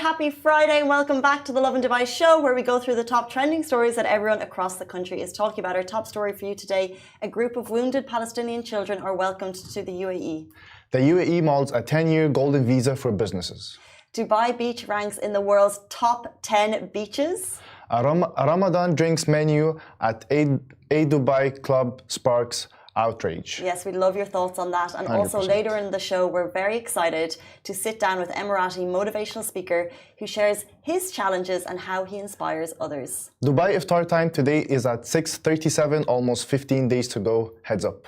happy Friday, and welcome back to the Lovin Dubai show, where we go through the top trending stories that everyone across the country is talking about. Our top story for you today: a group of wounded Palestinian children are welcomed to the UAE. The UAE molds a 10-year golden visa for businesses. Dubai Beach ranks in the world's top 10 beaches. A Ramadan drinks menu at a Dubai club sparks outrage. Yes, we'd love your thoughts on that. And 100%. Also later in the show, we're very excited to sit down with Emirati motivational speaker who shares his challenges and how he inspires others. Dubai iftar time today is at 6:37, almost 15 days to go. Heads up.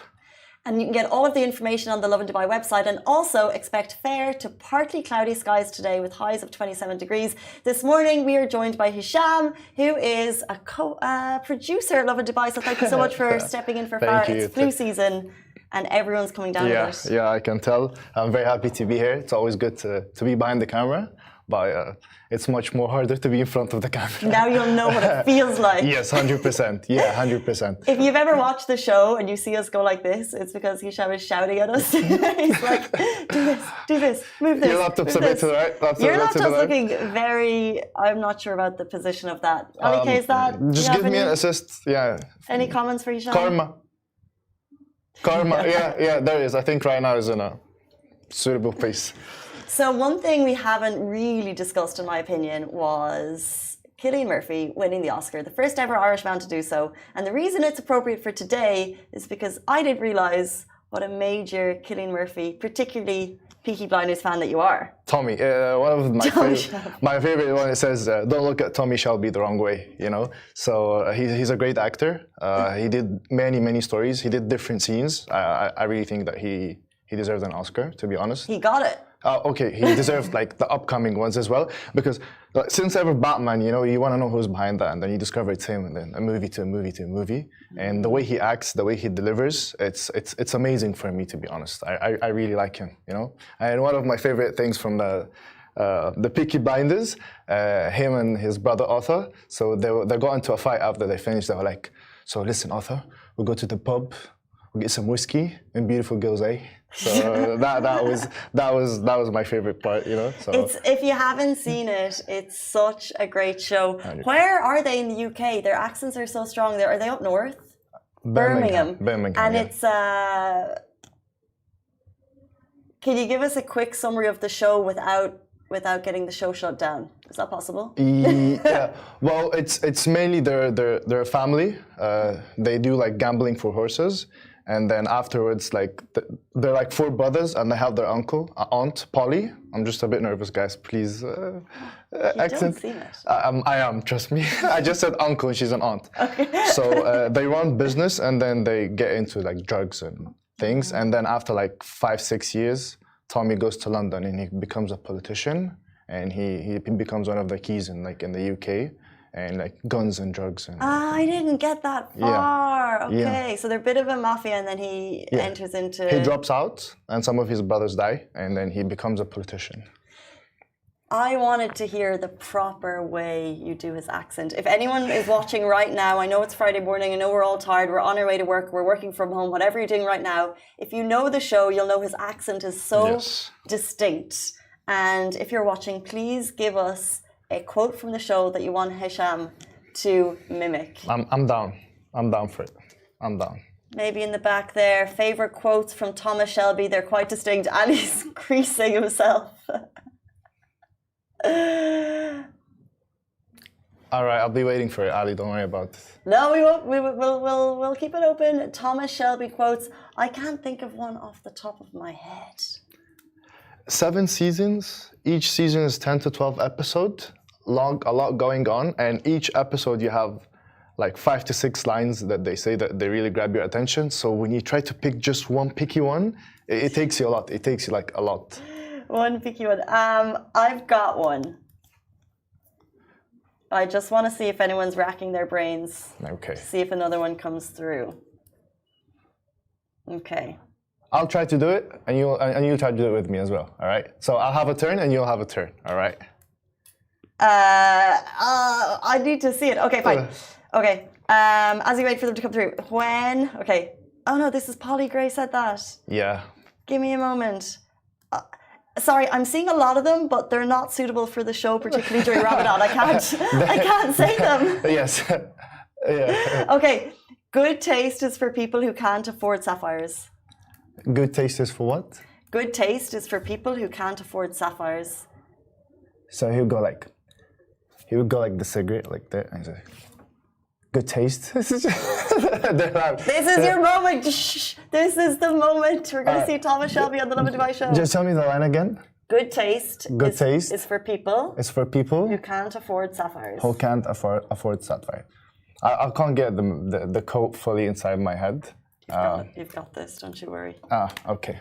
And you can get all of the information on the Lovin Dubai website, and also expect fair to partly cloudy skies today with highs of 27 degrees. This morning we are joined by Hisham, who is a producer at Lovin Dubai. So thank you so much for stepping in for Farah. It's flu season and everyone's coming down with it. Yeah, I can tell. I'm very happy to be here. It's always good to be behind the camera, but it's much more harder to be in front of the camera. Now you'll know what it feels like. Yes, 100%. Yeah, 100%. If you've ever watched the show and you see us go like this, it's because Hisham is shouting at us. He's like, do this, move this. Your laptop's a bit to the right. Your laptop's looking very, I'm not sure about the position of that. Ali, is that? Just give me an assist, yeah. Any comments for Hisham? Karma, yeah, there is. I think right now is in a suitable place. So one thing we haven't really discussed, in my opinion, was Cillian Murphy winning the Oscar, the first ever Irish man to do so. And the reason it's appropriate for today is because I didn't realise what a major Cillian Murphy, particularly Peaky Blinders fan that you are. Tommy, one of my favorite one, it says, don't look at Tommy Shelby the wrong way, you know? So he's a great actor. He did many stories. He did different scenes. I really think that he deserved an Oscar, to be honest. He got it. Okay, he deserved like the upcoming ones as well, because since ever Batman, you know, you want to know who's behind that, and then you discover it's him, and then a movie to a movie, and the way he acts, the way he delivers, it's amazing for me, to be honest. I really like him, you know. And one of my favorite things from the Peaky Blinders, him and his brother Arthur. So they got into a fight after they finished. They were like, "So listen, Arthur, we'll go to the pub, we'll get some whiskey and beautiful girls, eh?" So that was my favorite part, you know. So if you haven't seen it, it's such a great show. 100%. Where are they in the UK? Their accents are so strong. Are they up north? Birmingham. And yeah. It's can you give us a quick summary of the show without getting the show shut down? Is that possible? Yeah. Well, it's mainly their family. They do like gambling for horses. And then afterwards, like they're like 4 brothers, and they have their aunt Polly. I'm just a bit nervous, guys. Please, accent. Don't seem it. I am. Trust me. I just said uncle, and she's an aunt. Okay. So they run business, and then they get into like drugs and things. And then after like 5-6 years, Tommy goes to London, and he becomes a politician, and he becomes one of the keys in the UK. And like guns and drugs and I didn't get that far. Yeah. Okay, Yeah. so they're a bit of a mafia, and then he enters into. He drops out, and some of his brothers die, and then he becomes a politician. I wanted to hear the proper way you do his accent. If anyone is watching right now, I know it's Friday morning, I know we're all tired, we're on our way to work, we're working from home, whatever you're doing right now, if you know the show, you'll know his accent is so distinct. And if you're watching, please give us a quote from the show that you want Hisham to mimic. I'm down. I'm down for it. I'm down. Maybe in the back there. Favorite quotes from Thomas Shelby. They're quite distinct. Ali's creasing himself. All right, I'll be waiting for it, Ali. Don't worry about it. No, we won't. We'll keep it open. Thomas Shelby quotes. I can't think of one off the top of my head. 7 seasons. Each season is 10 to 12 episodes. A lot going on, and each episode you have like 5 to 6 lines that they say that they really grab your attention. So when you try to pick just one picky one, it takes you a lot. It takes you like a lot. One picky one. I've got one. I just want to see if anyone's racking their brains. Okay. See if another one comes through. Okay. I'll try to do it, and you'll try to do it with me as well. All right. So I'll have a turn, and you'll have a turn. All right. I need to see it. Okay, fine. Okay. As you wait for them to come through. When? Okay. Oh no, this is Polly Gray said that. Yeah. Give me a moment. Sorry, I'm seeing a lot of them, but they're not suitable for the show, particularly during Ramadan. I can't say them. Yes. Yeah. Okay, good taste is for people who can't afford sapphires. Good taste is for what? Good taste is for people who can't afford sapphires. So he would go like the cigarette, like that, and he's like, good taste. This is your moment. Shh. This is the moment. We're going to see Thomas Shelby on the Lovin Dubai show. Just tell me the line again. Good taste. Good taste is for people. It's for people who can't afford sapphires. Who can't afford sapphire. I can't get the quote fully inside my head. You've got this. Don't you worry. Okay.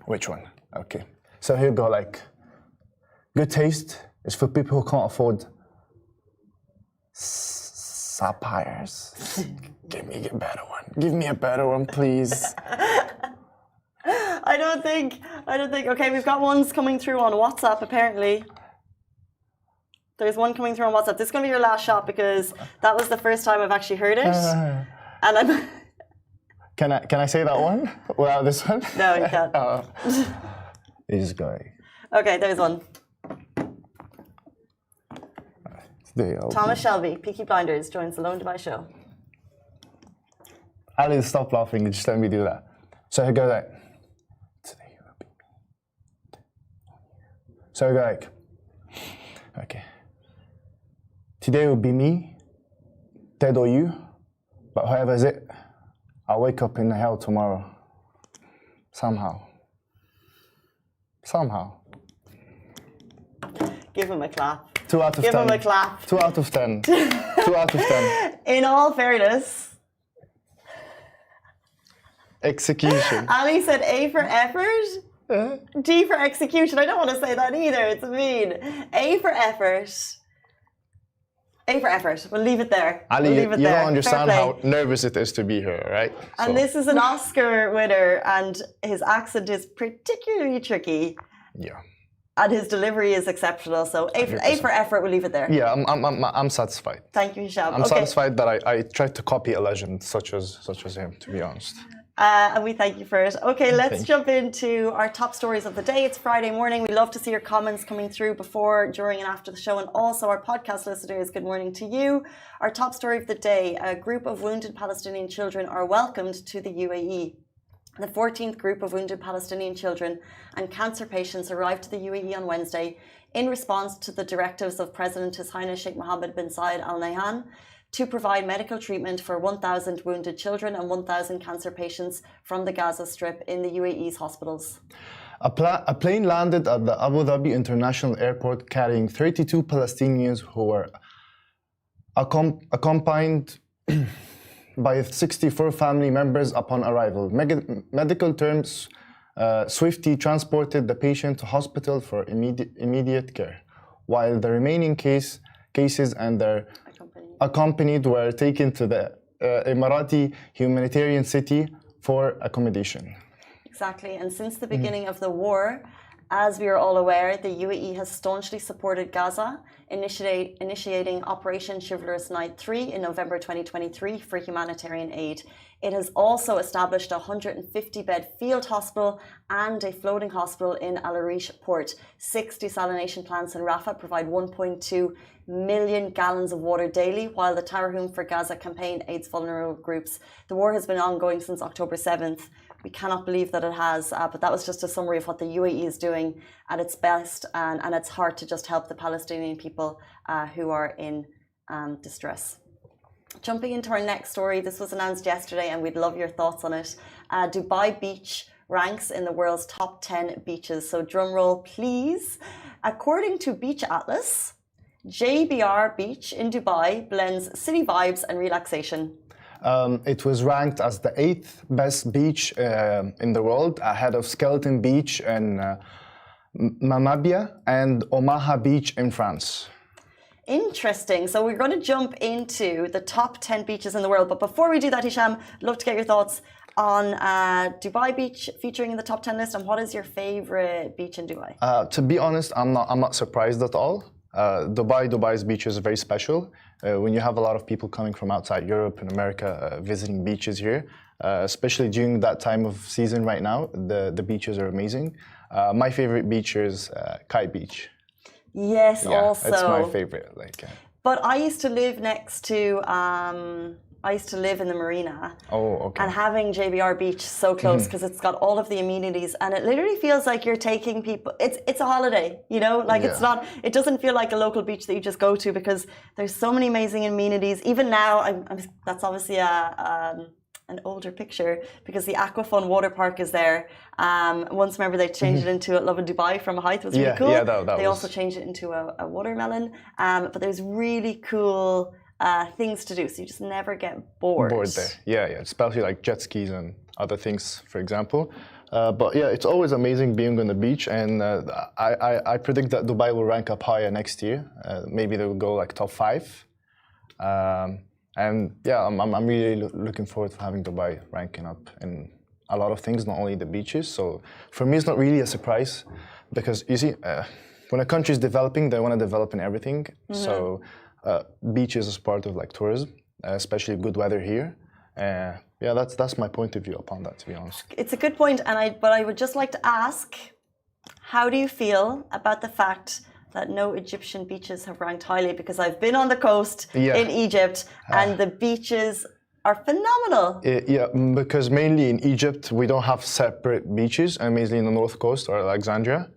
Which one? Okay. So he'll go like, good taste is for people who can't afford sapphires. Give me a better one. Give me a better one, please. I don't think. Okay, we've got ones coming through on WhatsApp, apparently. There's one coming through on WhatsApp. This is going to be your last shot because that was the first time I've actually heard it. And I'm... Can I say that one without this one? No, you can't. He's going. Okay, there's one. Thomas Shelby, Peaky Blinders, joins the Lovin Dubai show. Ali, stop laughing. Just let me do that. So he goes like, so he goes like, okay. Today will be me, dead or you, but whoever's it, I'll wake up in hell tomorrow. Somehow. Give him a clap. 2 out of 10. Give him a clap. 2 out of 10. 2 out of 10. In all fairness. Execution. Ali said A for effort, D for execution. I don't want to say that either. It's mean. A for effort. A for effort. We'll leave it there. Ali, we'll leave it you there. don't understand how nervous it is to be here, right? And this is an Oscar winner, and his accent is particularly tricky. Yeah. And his delivery is exceptional. So A for effort. We'll leave it there. Yeah, I'm satisfied. Thank you, Hisham. I'm satisfied that I tried to copy a legend such as him, to be honest. And we thank you for it. Okay, let's jump into our top stories of the day. It's Friday morning. We love to see your comments coming through before, during, and after the show. And also our podcast listeners, good morning to you. Our top story of the day, a group of wounded Palestinian children are welcomed to the UAE. The 14th group of wounded Palestinian children and cancer patients arrived to the UAE on Wednesday in response to the directives of President His Highness Sheikh Mohammed bin Zayed Al Nahyan to provide medical treatment for 1,000 wounded children and 1,000 cancer patients from the Gaza Strip in the UAE's hospitals. A plane landed at the Abu Dhabi International Airport carrying 32 Palestinians who were accompanied by 64 family members upon arrival. Medical terms, swiftly transported the patient to hospital for immediate care, while the remaining cases and their accompanied were taken to the Emirati humanitarian city for accommodation. Exactly, and since the beginning of the war, as we are all aware, the UAE has staunchly supported Gaza, initiating Operation Chivalrous Night 3 in November 2023 for humanitarian aid. It has also established a 150-bed field hospital and a floating hospital in Al Arish port. 6 desalination plants in Rafah provide 1.2 million gallons of water daily, while the Tarahum for Gaza campaign aids vulnerable groups. The war has been ongoing since October 7th. We cannot believe that it has, but that was just a summary of what the UAE is doing at its best and at its heart to just help the Palestinian people who are in distress. Jumping into our next story, this was announced yesterday and we'd love your thoughts on it. Dubai Beach ranks in the world's top 10 beaches. So drum roll, please. According to Beach Atlas, JBR Beach in Dubai blends city vibes and relaxation. It was ranked as the 8th best beach in the world, ahead of Skeleton Beach in Mamabia and Omaha Beach in France. Interesting. So we're going to jump into the top 10 beaches in the world. But before we do that, Hisham, I'd love to get your thoughts on Dubai Beach featuring in the top 10 list. And what is your favorite beach in Dubai? To be honest, I'm not surprised at all. Dubai's beaches are very special. When you have a lot of people coming from outside Europe and America visiting beaches here, especially during that time of season right now, the beaches are amazing. My favorite beach is Kite Beach. Yes, Yeah, also. it's my favorite. But I used to live next to, I used to live in the marina. Oh, okay. And having JBR Beach so close because it's got all of the amenities and it literally feels like you're taking people, it's a holiday, you know? Like it's not, it doesn't feel like a local beach that you just go to because there's so many amazing amenities. Even now, that's obviously an older picture because the Aquafun water park is there. Once, remember, they changed it into Lovin Dubai from a height. It was really cool. Yeah, that they was... also changed it into a watermelon. But there's really cool things to do, so you just never get bored. Bored there. Yeah, especially like jet skis and other things, for example. But yeah, it's always amazing being on the beach, and I predict that Dubai will rank up higher next year. Maybe they will go like top 5. And yeah, I'm really looking forward to having Dubai ranking up in a lot of things, not only the beaches. So for me, it's not really a surprise because you see, when a country is developing, they want to develop in everything. So beaches is part of like tourism, especially good weather here. Yeah, that's my point of view upon that, to be honest. It's a good point, but I would just like to ask, how do you feel about the fact that no Egyptian beaches have ranked highly? Because I've been on the coast in Egypt and the beaches are phenomenal. Yeah, because mainly in Egypt, we don't have separate beaches, and mainly in the north coast or Alexandria.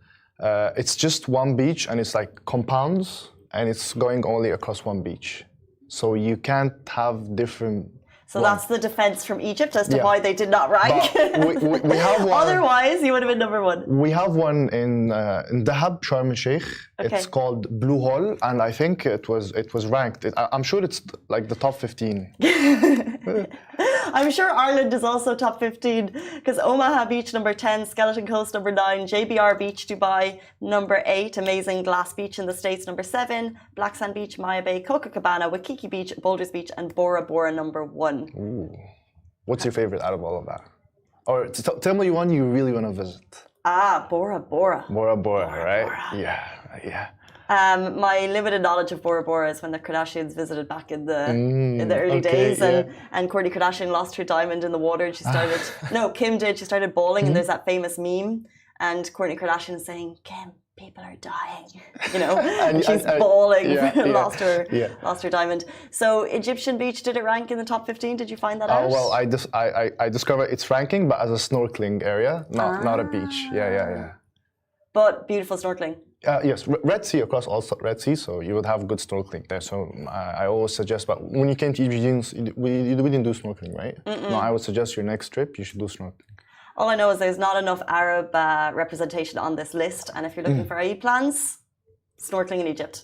It's just one beach and it's like compounds and it's going only across one beach. So you can't have different... So that's the defense from Egypt as to why they did not rank. We have one. Otherwise, you would have been number 1. We have one in Dahab, Sharm el-Sheikh. Okay. It's called Blue Hole, and I think it was ranked. I'm sure it's like the top 15. I'm sure Ireland is also top 15 because Omaha Beach number 10, Skeleton Coast number 9, JBR Beach Dubai number 8, Amazing Glass Beach in the States number 7, Black Sand Beach, Maya Bay, Copacabana, Waikiki Beach, Boulders Beach, and Bora Bora number 1. Ooh. What's your favorite out of all of that? Or tell me one you really want to visit. Bora Bora. Bora Bora, right? Bora. Yeah. My limited knowledge of Bora Bora is when the Kardashians visited back in the early days, and Kourtney Kardashian lost her diamond in the water, and she started. No, Kim did. She started bawling, and there's that famous meme, and Kourtney Kardashian is saying, "Kim, people are dying," you know, and she's bawling, lost her diamond. So Egyptian beach, did it rank in the top 15? Did you find that out? Well, I discovered its ranking, but as a snorkeling area, not a beach. Yeah. But beautiful snorkeling. Yes, Red Sea, across all Red Sea, so you would have good snorkeling there. So I always suggest, but when you came to Egypt, we didn't do snorkeling, right? No, I would suggest your next trip, you should do snorkeling. All I know is there's not enough Arab representation on this list, and if you're looking for IE plans, snorkeling in Egypt.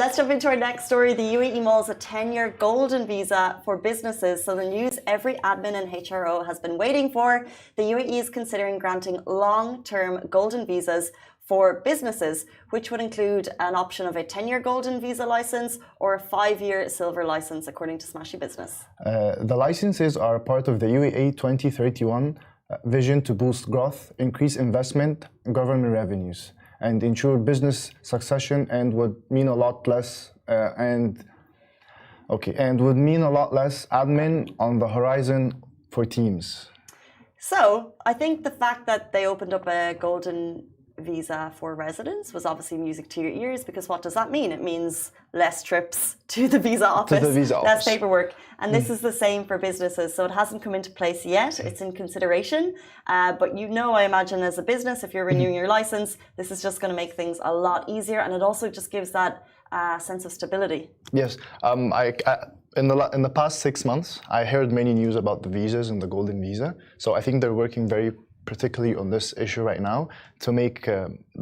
Let's jump into our next story. The UAE mulls a 10-year golden visa for businesses. So the news every admin and HRO has been waiting for. The UAE is considering granting long-term golden visas for businesses, which would include an option of a 10-year golden visa license or a 5-year silver license, according to Smashy Business. The licenses are part of the UAE 2031 vision to boost growth, increase investment, government revenues, and ensure business succession, and would mean a lot less would mean a lot less admin on the horizon for teams. So I think the fact that they opened up a golden visa for residents was obviously music to your ears, because what does that mean? It means less trips to the visa office, less paperwork, and this is the same for businesses. So it hasn't come into place yet, it's in consideration, but I imagine as a business, if you're renewing your license, this is just going to make things a lot easier, and it also just gives that sense of stability. Yes, in the past 6 months, I heard many news about the visas and the golden visa, so I think they're working very particularly on this issue right now to make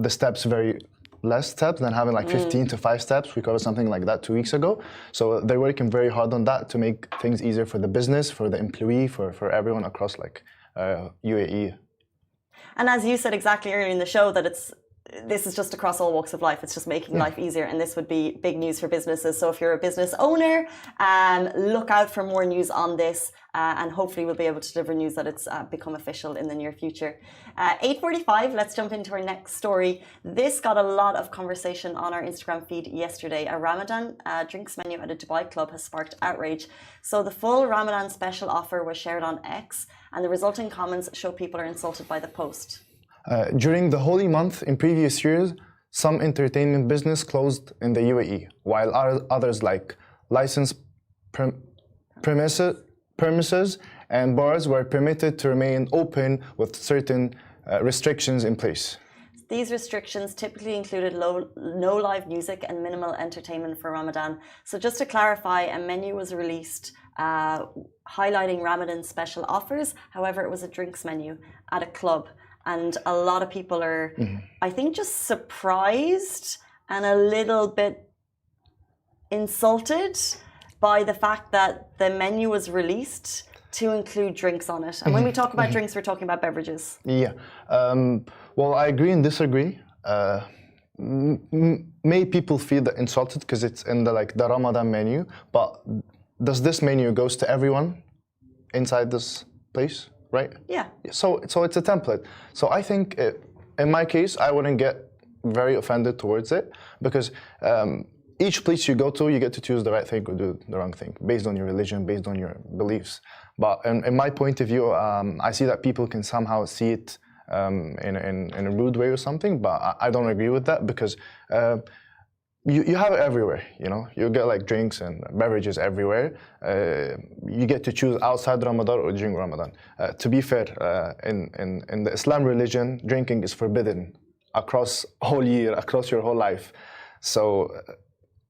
the steps very less steps than having like 15 to 5 steps. We covered something like that 2 weeks ago. So they're working very hard on that to make things easier for the business, for the employee, for everyone across like UAE. And as you said exactly earlier in the show, that this is just across all walks of life. It's just making life easier, and this would be big news for businesses. So if you're a business owner, look out for more news on this, and hopefully we'll be able to deliver news that it's become official in the near future. 8:45, let's jump into our next story. This got a lot of conversation on our Instagram feed yesterday. A Ramadan drinks menu at a Dubai club has sparked outrage. So the full Ramadan special offer was shared on X, and the resulting comments show people are insulted by the post. During the holy month in previous years, some entertainment business closed in the UAE, while others like licensed premises and bars were permitted to remain open with certain restrictions in place. These restrictions typically included no live music and minimal entertainment for Ramadan. So just to clarify, a menu was released highlighting Ramadan special offers. However, it was a drinks menu at a club. And a lot of people are, I think, just surprised and a little bit insulted by the fact that the menu was released to include drinks on it. And when we talk about drinks, we're talking about beverages. Yeah. Well, I agree and disagree. Many people feel that insulted because it's in the Ramadan menu. But does this menu goes to everyone inside this place, right? Yeah. So it's a template. So I think in my case, I wouldn't get very offended towards it because each place you go to, you get to choose the right thing or do the wrong thing based on your religion, based on your beliefs. But in my point of view, I see that people can somehow see it in a rude way or something, but I don't agree with that because you have it everywhere, You get drinks and beverages everywhere. You get to choose outside Ramadan or during Ramadan. To be fair, in the Islam religion, drinking is forbidden across whole year, across your whole life. So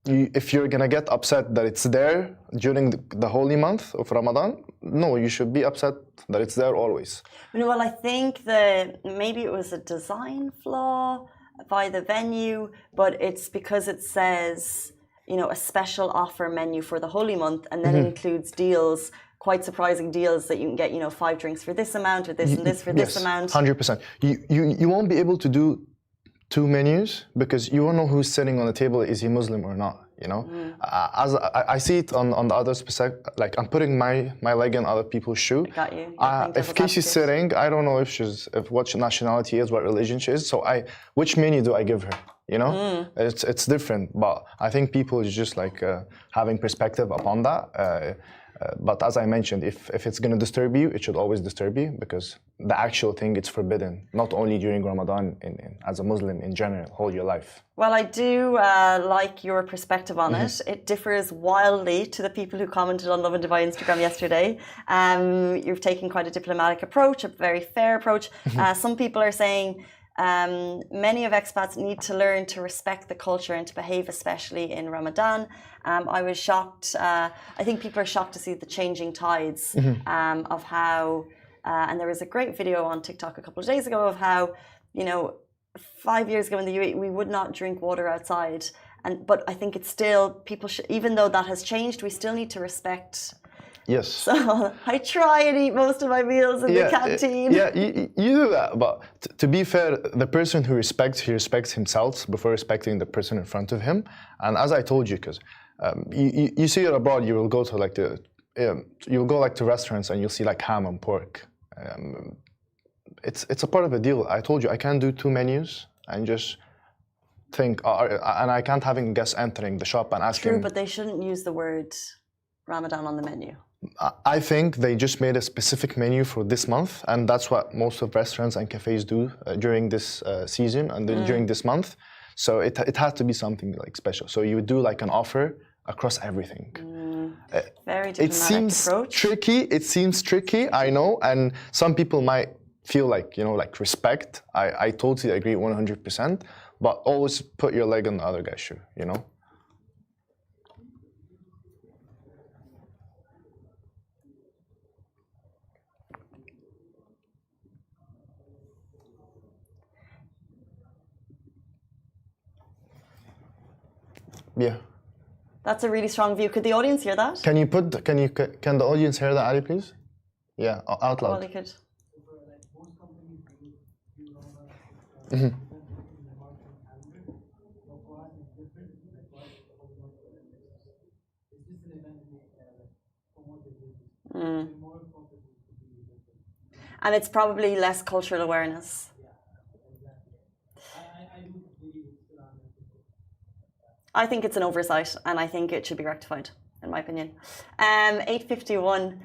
if you're gonna get upset that it's there during the holy month of Ramadan, no, you should be upset that it's there always. Well, I think that maybe it was a design flaw by the venue, but it's because it says, a special offer menu for the holy month, and then it includes deals, quite surprising deals that you can get, 5 drinks for this amount or this and this for this amount. 100%. You won't be able to do 2 menus because you won't know who's sitting on the table. Is he Muslim or not? As I see it on the other specific, I'm putting my leg in other people's shoe. I got you. If Casey's sitting, I don't know if what nationality is, what religion she is. So which menu do I give her? It's different. But I think people is just having perspective upon that. But as I mentioned, if it's going to disturb you, it should always disturb you because the actual thing it's forbidden, not only during Ramadan, as a Muslim in general, all your life. Well, I do like your perspective on it. It differs wildly to the people who commented on Lovin Dubai Instagram yesterday. You've taken quite a diplomatic approach, a very fair approach. Some people are saying many of expats need to learn to respect the culture and to behave, especially in Ramadan. I was shocked. I think people are shocked to see the changing tides of how, and there was a great video on TikTok a couple of days ago of how, 5 years ago in the UAE, we would not drink water outside. But I think it's still, people should, even though that has changed, we still need to respect. Yes. So I try and eat most of my meals in the canteen. Yeah, you do that. But to be fair, the person who he respects himself before respecting the person in front of him. And as I told you, because you see it abroad, you will go to you'll go to restaurants and you'll see ham and pork. It's a part of the deal. I told you I can't do 2 menus and just think, and I can't have guests entering the shop and asking. True, but they shouldn't use the word Ramadan on the menu. I think they just made a specific menu for this month, and that's what most of restaurants and cafes do during this season and during this month. So it had to be something special. So you would do an offer across everything. Very diplomatic it seems approach. Tricky. It seems tricky, I know, and some people might feel respect. I totally agree 100%, but always put your leg on the other guy's shoe, Yeah. That's a really strong view. Could the audience hear that? Can the audience hear that, Ali, please? Yeah, out loud. Well, they could. And it's probably less cultural awareness. I think it's an oversight, and I think it should be rectified. in my opinion. 8:51.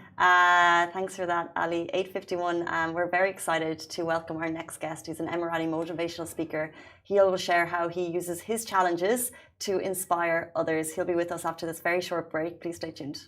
Thanks for that, Ali. 8:51. We're very excited to welcome our next guest, who's an Emirati motivational speaker. He'll share how he uses his challenges to inspire others. He'll be with us after this very short break. Please stay tuned.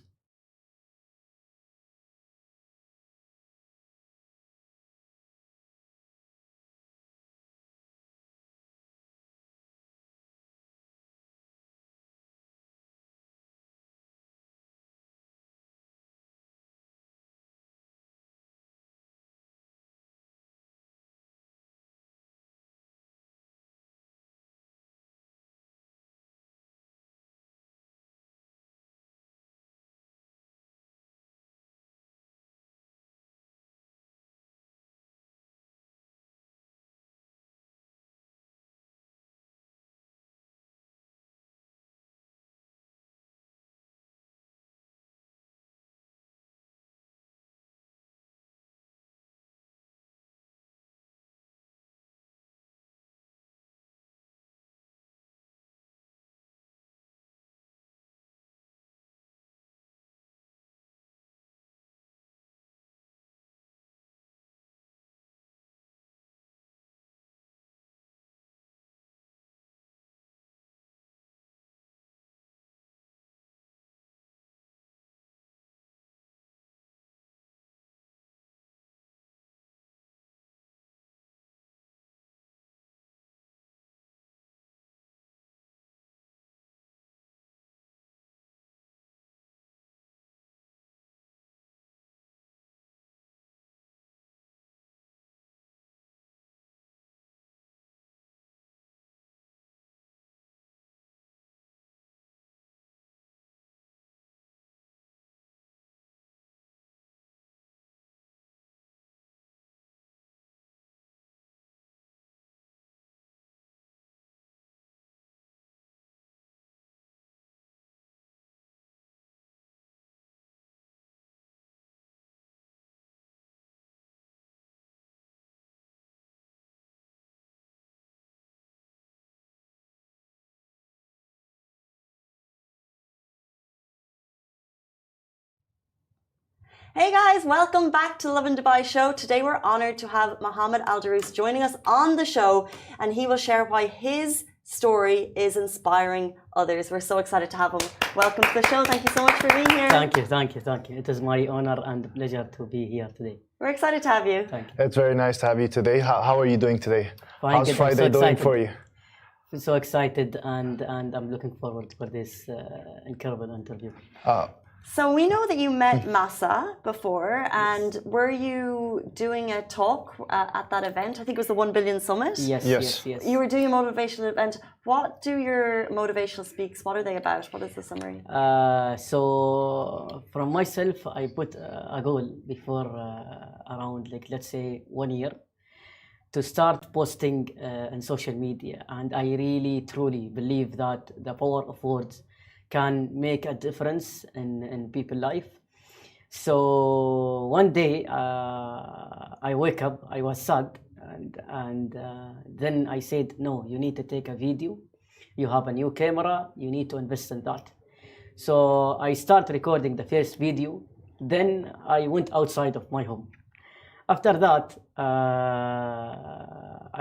Hey guys, welcome back to Lovin Dubai show. Today we're honored to have Mohammed Al Darous joining us on the show, and he will share why his story is inspiring others. We're so excited to have him. Welcome to the show. Thank you so much for being here. Thank you. It is my honor and pleasure to be here today. We're excited to have you. Thank you. It's very nice to have you today. How are you doing today? Fine, How's good. Friday doing for you? I'm so excited and I'm looking forward for this incredible interview. So we know that you met Massa before, and were you doing a talk at that event? I think it was the 1 Billion Summit. Yes. You were doing a motivational event. What do your motivational speaks? What are they about? What is the summary? So from myself, I put a goal before around, like, let's say 1 year, to start posting on social media. And I really, truly believe that the power of words can make a difference in people's life. So one day I wake up, I was sad, and then I said, no, you need to take a video. You have a new camera, you need to invest in that. So I start recording the first video. Then I went outside of my home. After that,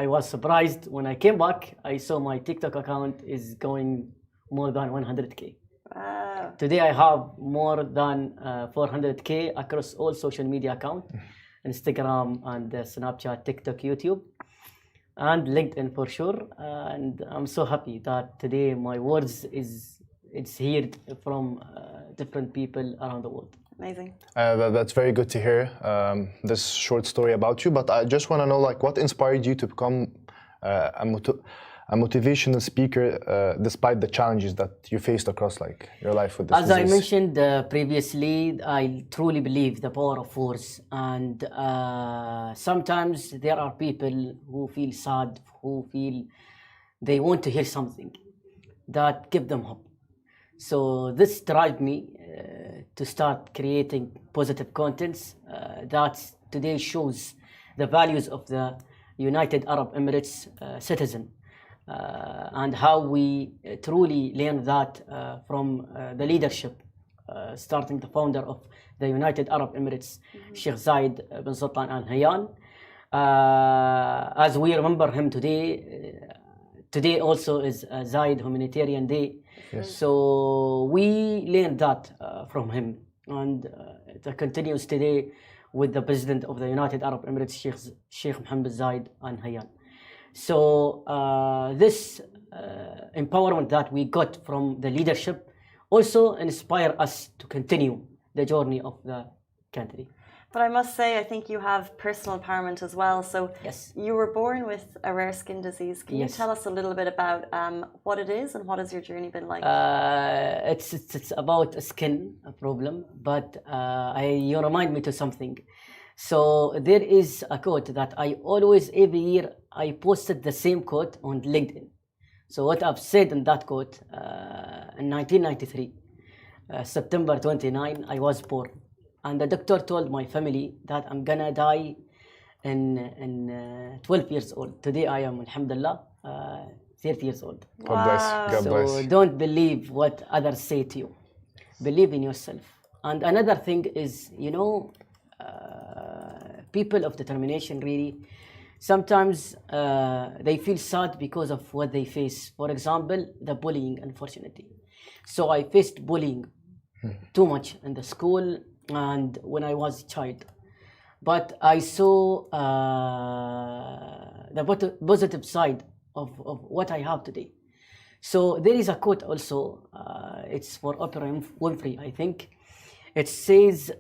I was surprised when I came back. I saw my TikTok account is going more than 100K. Wow. Today I have more than 400K across all social media accounts, Instagram and Snapchat, TikTok, YouTube, and LinkedIn for sure. And I'm so happy that today my words it's heard from different people around the world. Amazing. That's very good to hear, this short story about you. But I just want to know, like, what inspired you to become a motivational speaker, despite the challenges that you faced across, like, your life with this As disease? I mentioned previously, I truly believe the power of words, and sometimes there are people who feel sad, who feel they want to hear something that give them hope. So this drives me to start creating positive contents that today shows the values of the United Arab Emirates citizen. And how we truly learn that from the leadership starting the founder of the United Arab Emirates, Sheikh Zayed bin Sultan Al Nahyan. As we remember him today, today also is Zayed Humanitarian Day. Yes. So we learned that from him, and it continues today with the President of the United Arab Emirates, Sheikh Mohammed Zayed Al Nahyan. So this empowerment that we got from the leadership also inspire us to continue the journey of the country. But I must say, I think you have personal empowerment as well. So Yes. you were born with a rare skin disease. Can you Yes. tell us a little bit about what it is and what has your journey been like? It's about a skin problem, but you remind me to something. So there is a quote that I always, every year, I posted the same quote on LinkedIn. So what I've said in that quote, in 1993, September 29, I was born. And the doctor told my family that I'm gonna die in 12 years old. Today I am, alhamdulillah, 30 years old. God bless. God So bless. don't believe what others say to you. Believe in yourself. And another thing is, you know, people of determination really, sometimes they feel sad because of what they face. For example, the bullying, unfortunately. So I faced bullying too much in the school and when I was a child. But I saw the positive side of what I have today. So there is a quote also, it's for Oprah Winfrey, I think. It says,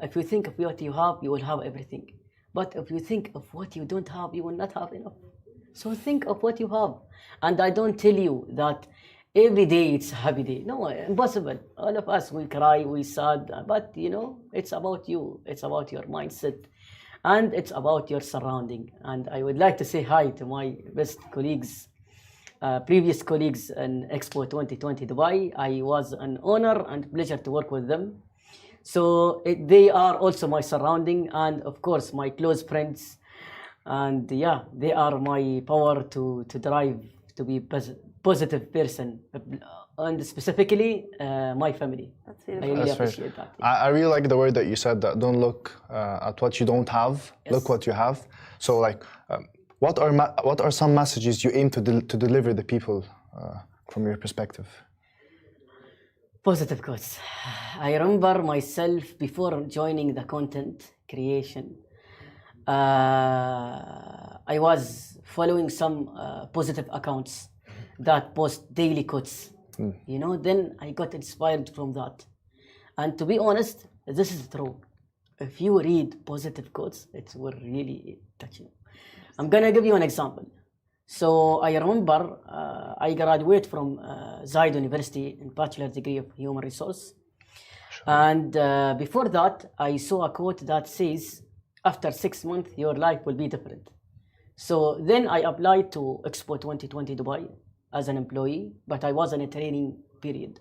if you think of what you have, you will have everything. But if you think of what you don't have, you will not have enough. So think of what you have. And I don't tell you that every day it's a happy day. No, impossible. All of us, we cry, we sad. But, you know, it's about you. It's about your mindset. And it's about your surrounding. And I would like to say hi to my best colleagues, previous colleagues in Expo 2020 Dubai. I was an honor and pleasure to work with them. So they are also my surrounding and of course my close friends. And yeah, they are my power to drive to be positive person. And specifically my family. That's I beautiful. really That's fair. appreciate that. I really like the word that you said, that don't look at what you don't have, look what you have. So like, what are some messages you aim to deliver the people from your perspective? Positive quotes. I remember myself before joining the content creation. I was following some positive accounts that post daily quotes. You know, then I got inspired from that. And to be honest, this is true. If you read positive quotes, it will really touch you. I'm gonna give you an example. So I remember I graduated from Zayed University in Bachelor Degree of Human Resource. And before that, I saw a quote that says, after 6 months, your life will be different. So then I applied to Expo 2020 Dubai as an employee, but I was in a training period.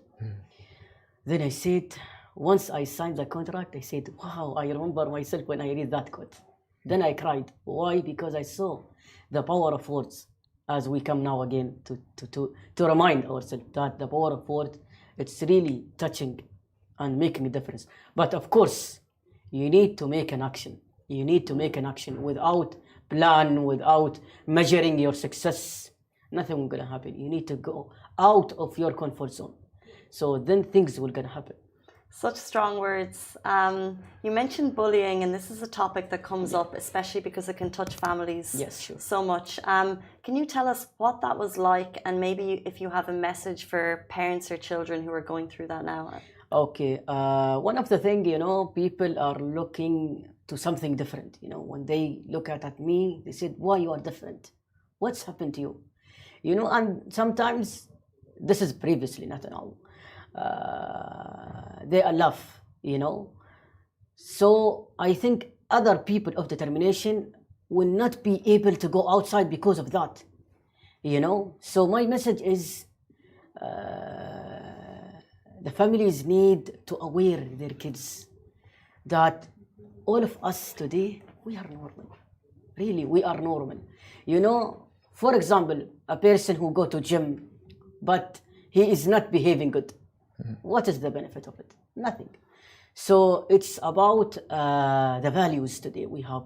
Then I said, once I signed the contract, I said, wow, I remember myself when I read that quote. Then I cried. Why? Because I saw the power of words, as we come now again to remind ourselves that the power of words, it's really touching and making a difference. But of course, you need to make an action. You need to make an action without plan, without measuring your success. Nothing will gonna happen. You need to go out of your comfort zone. So then things will gonna happen. Such strong words. You mentioned bullying, and this is a topic that comes up, especially because it can touch families Yes, sure. so much. Can you tell us what that was like, and maybe if you have a message for parents or children who are going through that now? Okay, one of the things, you know, people are looking to something different. You know, when they look at me, they said, why you are different? What's happened to you? You know, and sometimes, this is previously, not now, they are laugh, you know. So I think other people of determination will not be able to go outside because of that, you know. So my message is, the families need to aware their kids that all of us today, we are normal. Really, we are normal. You know, for example, a person who go to gym, but he is not behaving good. What is the benefit of it? Nothing. So it's about the values today we have.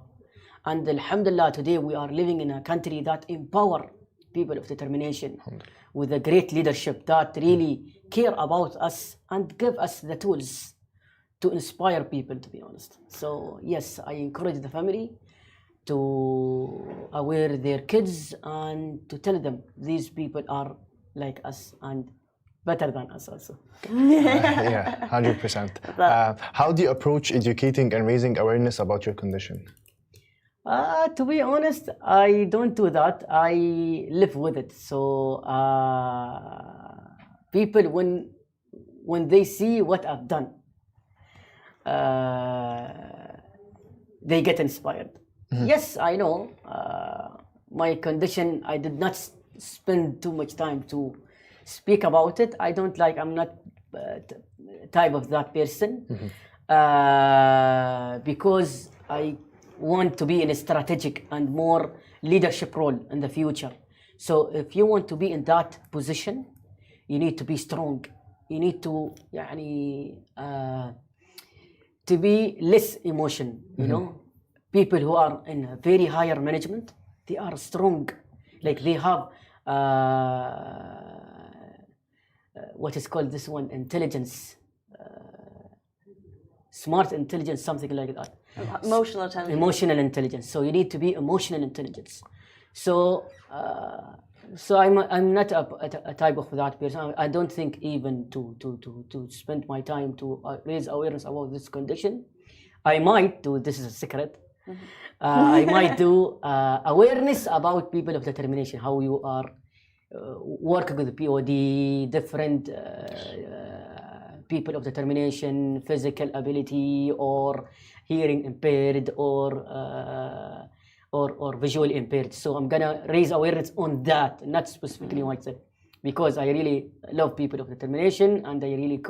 And Alhamdulillah, today we are living in a country that empower people of determination with a great leadership that really care about us and give us the tools to inspire people, to be honest. So yes, I encourage the family to aware their kids and to tell them these people are like us and better than us also. Yeah, 100%. How do you approach educating and raising awareness about your condition? To be honest, I don't do that. I live with it. So people, when they see what I've done, they get inspired. Yes, I know my condition. I did not spend too much time to speak about it. I don't like. I'm not type of that person because I want to be in a strategic and more leadership role in the future. So if you want to be in that position, you need to be strong. You need to to be less emotion, you know. People who are in a very higher management, they are strong. Like they have what is called this one, intelligence, smart intelligence, something like that. Emotional intelligence. Emotional intelligence. So you need to be emotional intelligence. So I'm not a type of that person. I don't think even to spend my time to raise awareness about this condition. I might do. This is a secret. I might do awareness about people of determination. How you are working with the POD, different people of determination, physical ability, or hearing impaired, or visually impaired. So I'm gonna raise awareness on that, not specifically myself, because I really love people of determination, and I really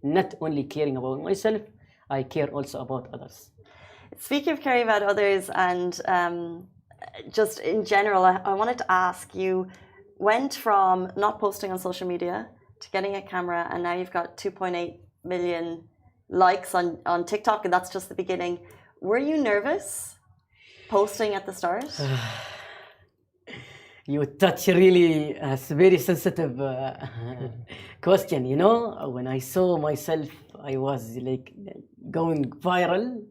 not only caring about myself, I care also about others. Speaking of caring about others and just in general, I wanted to ask, you went from not posting on social media to getting a camera, and now you've got 2.8 million likes on TikTok, and that's just the beginning. Were you nervous posting at the start? You touch really a very sensitive question, you know. When I saw myself, I was like going viral.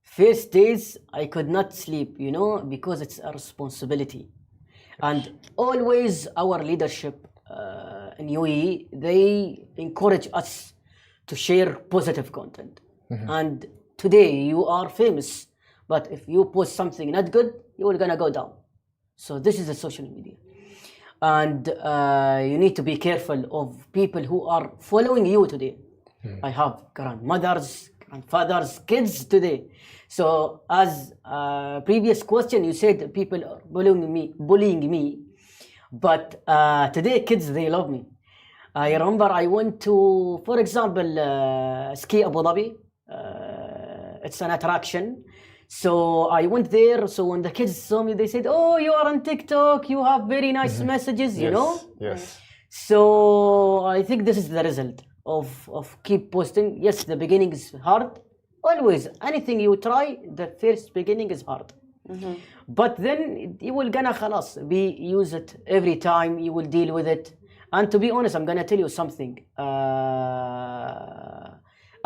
First days, I could not sleep, you know, because it's a responsibility. And always our leadership in UAE, they encourage us to share positive content. And today you are famous, but if you post something not good, you are gonna go down. So this is the social media. And you need to be careful of people who are following you today. I have grandmothers, grandfathers, kids today. So as previous question, you said people are bullying me. But today kids, they love me. I remember I went to, for example, Ski Abu Dhabi. It's an attraction. So I went there. So when the kids saw me, they said, "Oh, you are on TikTok. You have very nice messages, you know." Yes. So I think this is the result of keep posting. Yes, the beginning is hard. Always, anything you try, the first beginning is hard. But then you will gonna khalas, use it every time. You will deal with it. And to be honest, I'm gonna tell you something.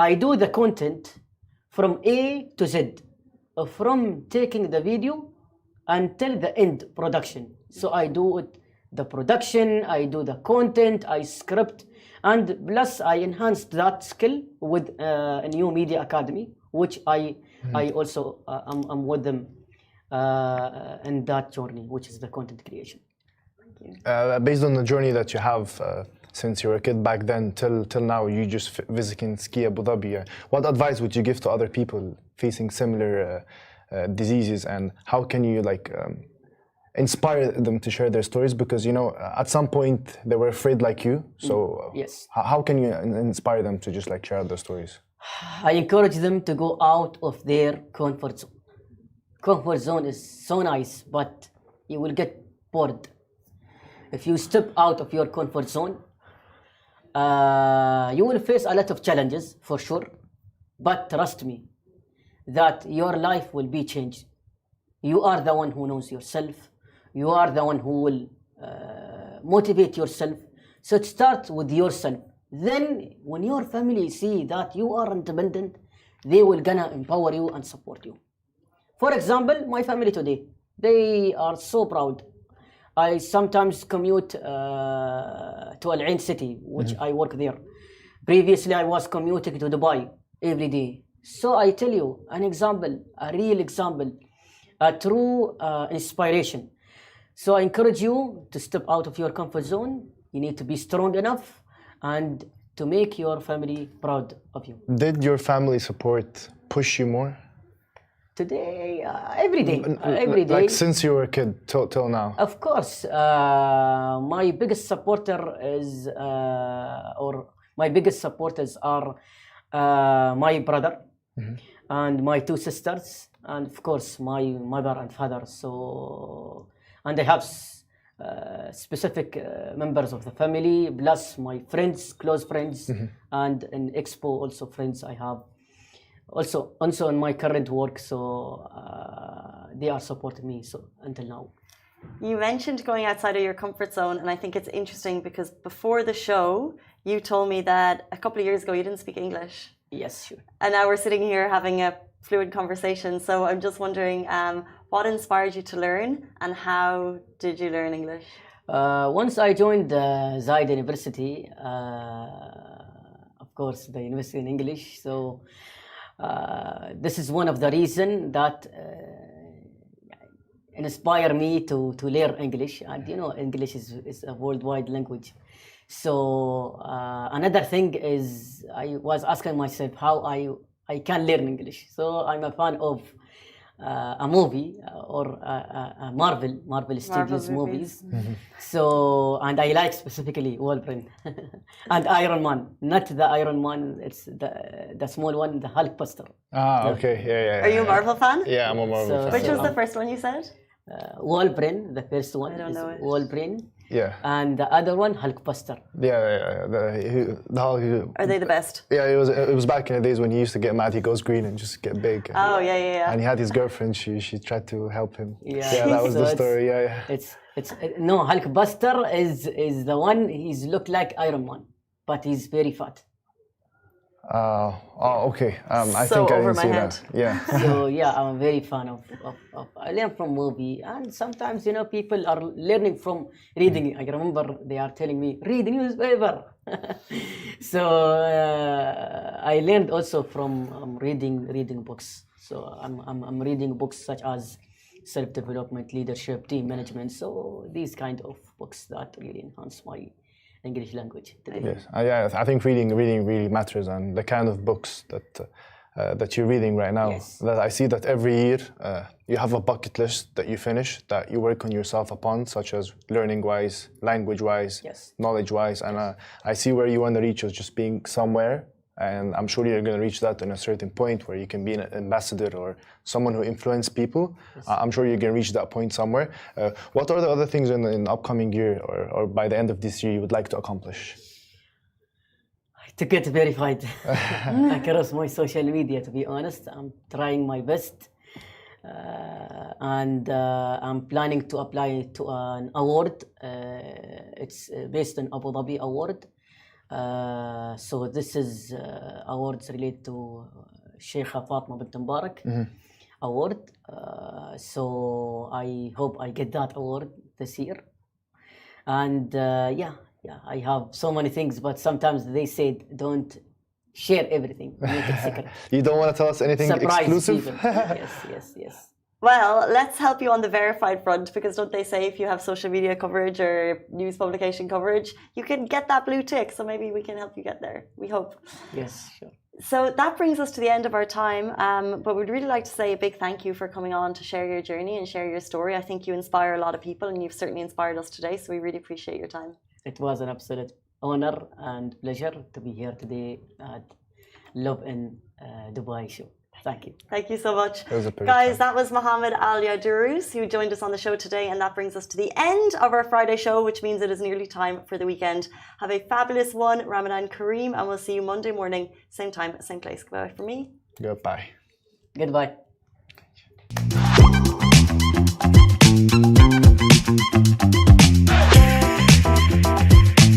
I do the content from A to Z, from taking the video until the end production. So I do it, the production, I do the content, I script, and plus I enhanced that skill with a new media academy, which I also I'm with them in that journey, which is the content creation. Based on the journey that you have since you were a kid back then till now, you just visiting Ski Abu Dhabi. What advice would you give to other people facing similar diseases, and how can you inspire them to share their stories? Because you know, at some point they were afraid like you. So yes, how can you inspire them to just share their stories? I encourage them to go out of their comfort zone. Comfort zone is so nice, but you will get bored. If you step out of your comfort zone, You will face a lot of challenges for sure, but trust me that your life will be changed. You are the one who knows yourself. You are the one who will motivate yourself. So start with yourself. Then when your family see that you are independent, they will gonna empower you and support you. For example, my family today, they are so proud. I sometimes commute to Al Ain City, which I work there. Previously, I was commuting to Dubai every day. So I tell you an example, a real example, a true inspiration. So I encourage you to step out of your comfort zone. You need to be strong enough and to make your family proud of you. Did your family support push you more? Today, every day, every day. Like since you were a kid till now? Of course, my biggest supporter is, or my biggest supporters are my brother and my two sisters, and of course my mother and father. So, and I have specific members of the family, plus my friends, close friends, and in Expo also friends I have. Also in my current work, so they are supporting me so until now. You mentioned going outside of your comfort zone, and I think it's interesting because before the show, you told me that a couple of years ago you didn't speak English. Yes, sure. And now we're sitting here having a fluid conversation. So I'm just wondering, what inspired you to learn, and how did you learn English? Once I joined Zayed University, of course, the university in English. So this is one of the reasons that inspire me to learn English. And you know, English is a worldwide language. So another thing is I was asking myself how I can learn English. So I'm a fan of a movie or a Marvel Studios movies. So, and I like specifically Wolverine and Iron Man, not the Iron Man, it's the small one, the Hulkbuster. Ah, okay, yeah. Are you a Marvel fan? Yeah, I'm a Marvel fan. Which was the first one you said? Wolverine, the first one. I don't know it. Wolverine. Yeah. And the other one, Hulkbuster. Yeah. The Hulk. Are they the best? Yeah, it was back in the days when he used to get mad, he goes green and just get big. Oh, yeah. And he had his girlfriend, she tried to help him. Yeah, that was so the story, yeah. No, Hulkbuster is the one, he's look like Iron Man, but he's very fat. Okay. I So think I over didn't my see head. that. Yeah. So yeah, I'm a very fan of I learn from movie, and sometimes you know people are learning from reading. I remember they are telling me read the newspaper. So I learned also from reading books. So I'm reading books such as self-development, leadership, team management. So these kind of books that really enhance my English language today. Yes. I think reading really matters, and the kind of books that you're reading right now. Yes. That I see that every year you have a bucket list that you finish, that you work on yourself upon, such as learning-wise, language-wise, Yes. knowledge-wise, and I see where you want to reach as just being somewhere. And I'm sure you're going to reach that in a certain point where you can be an ambassador or someone who influences people. Yes. I'm sure you're going to reach that point somewhere. What are the other things in the upcoming year or by the end of this year you would like to accomplish? To get verified across my social media, to be honest, I'm trying my best. And I'm planning to apply to an award. It's based on Abu Dhabi award. So this is awards related to Sheikha Fatma bint Mubarak award. So I hope I get that award this year. And yeah, I have so many things, but sometimes they said don't share everything. Make it secret. You don't want to tell us anything Surprise exclusive? people. Yes. Well, let's help you on the verified front, because don't they say if you have social media coverage or news publication coverage, you can get that blue tick. So maybe we can help you get there. We hope. Yes, sure. So that brings us to the end of our time. But we'd really like to say a big thank you for coming on to share your journey and share your story. I think you inspire a lot of people, and you've certainly inspired us today. So we really appreciate your time. It was an absolute honor and pleasure to be here today at Lovin Dubai show. Thank you. Thank you so much. It was a pleasure. Guys, that was Mohammed Al Yadurus who joined us on the show today, and that brings us to the end of our Friday show, which means it is nearly time for the weekend. Have a fabulous one, Ramadan Kareem, and we'll see you Monday morning, same time, same place. Goodbye from me. Goodbye. Goodbye.